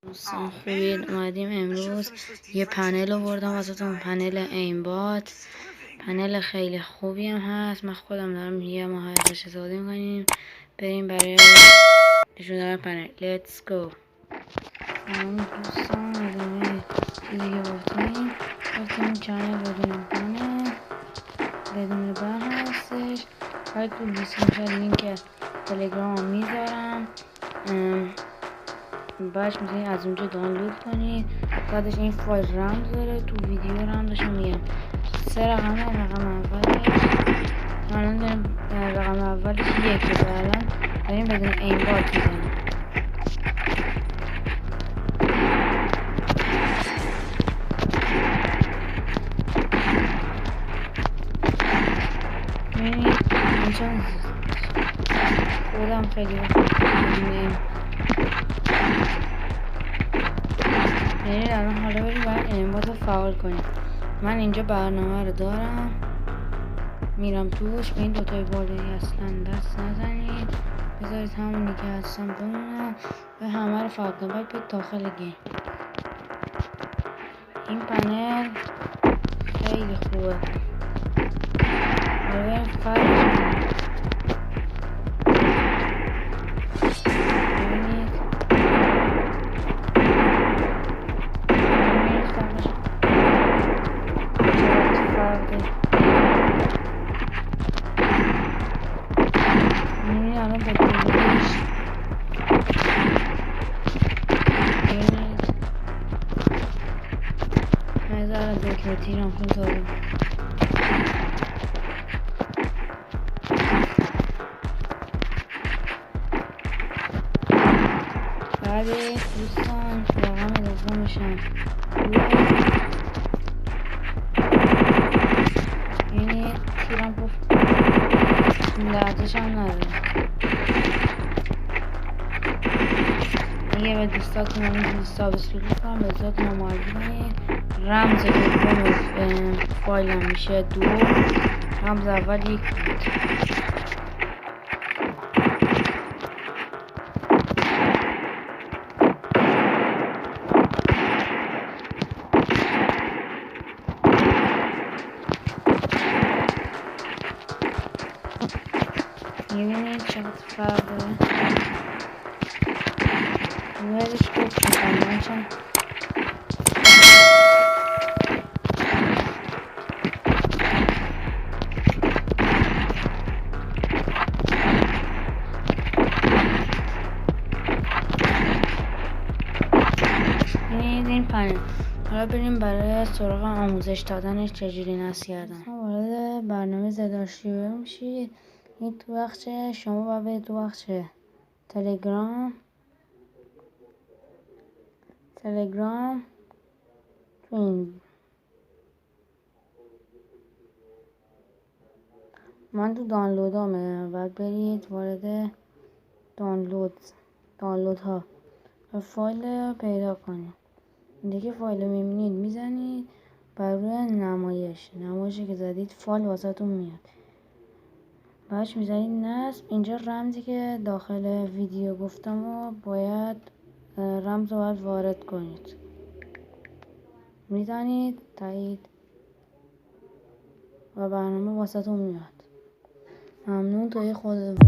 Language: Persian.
دوستان خوبید. اومدیم امروز یه پنل آوردم واسهتون، پنل ایمبات. پنل خیلی خوبی هم هست. من خودم دارم یه ماه ازش استفاده میکنیم. بریم برای نشون دادن پنل. لیتس گو. سلام دوستان، ادامه چیزی که گفتیم چنل بدون پنل بدون بر هستش. باید تو دیسکریپشن لینک تلگرام میذارم، باش میتونید از اونجا دانلود کنید. بعدش این فایل رمز داره، تو ویدیو رمزش میگم 3 رقم اولش. الان داریم رقم اولش 1 و الان داریم بدون ایمبات میزنیم. میبینید همچنان خودم خیلی بدونیم. یعنی الان حالا بریم باید ایمبات رو فعال کنیم. من اینجا برنامه رو دارم، میرم توش. به این دوتای بالایی اصلا دست نزنید، بذارید همونی که هستم بمونم و همه رو فعال کنم. باید به داخل گیم. این پنل خیلی خوبه. حالا بریم فعال کنیم. الان به دلیلش نظر دکمتی رام کن داریم. بله دوستان، رقم دومشم یعنی تیرم گفت لرزش هم نداره. دیگه به دوستاتون هم میتونید سابسکرایب کنم، به دوستاتون هم معرفی کنید. رمز دوم فایلم میشه 2، رمز اول 1 بود. میبینید چقدر فرق داره. رویدش گفت میکنم چون این پنل. حالا بریم برای سراغ آموزش دادنش چجوری نصب کردن. وارد برنامه زداشتی میشید. این تو بخش شما باید برید تو بخش تلگرام تو این من تو دانلودامه. باید برید وارد دانلود ها و فایل پیدا کنید. دیگه فایل رو میبینید میزنید بر روی نمایشی که زدید فایل واسهتون میاد. بعدش میزنید نصب. اینجا رمزی که داخل ویدیو گفتم و باید رمز رو باید وارد کنید. میزنید تایید و برنامه واسهتون میاد. ممنون. توی خود